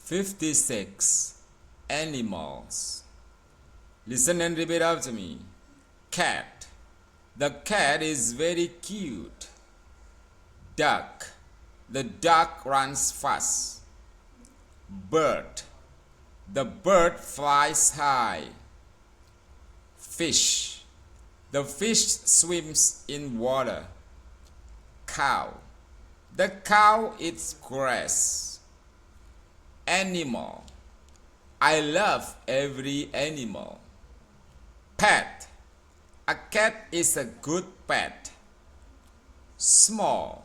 56. Animals. Listen and repeat after me. Cat. The cat is very cute. Duck. The duck runs fast. Bird. The bird flies high. Fish. The fish swims in water. Cow. The cow eats grass. Animal. I love every animal. Pet. A cat is a good pet. Small.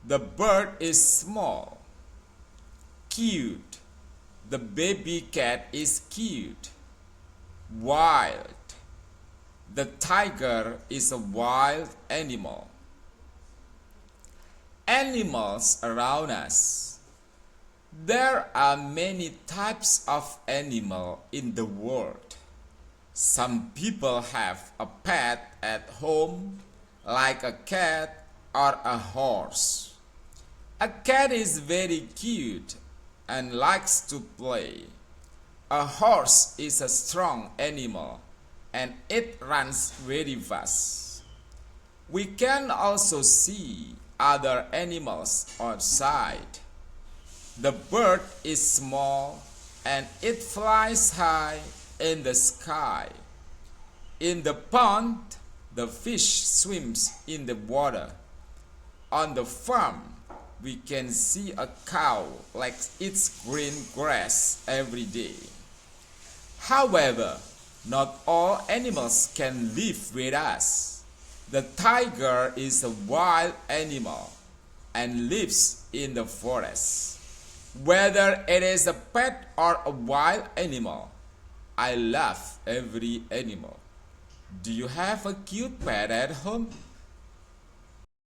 The bird is small. Cute. The baby cat is cute. Wild. The tiger is a wild animal. Animals around us. There are many types of animal in the world. Some people have a pet at home, like a cat or a horse. A cat is very cute and likes to play. A horse is a strong animal and it runs very fast. We can also see other animals outside. The bird is small and it flies high in the sky. In the pond, the fish swims in the water. On the farm, we can see a cow eats green grass every day. However, not all animals can live with us. The tiger is a wild animal and lives in the forest. Whether it is a pet or a wild animal, I love every animal. Do you have a cute pet at home?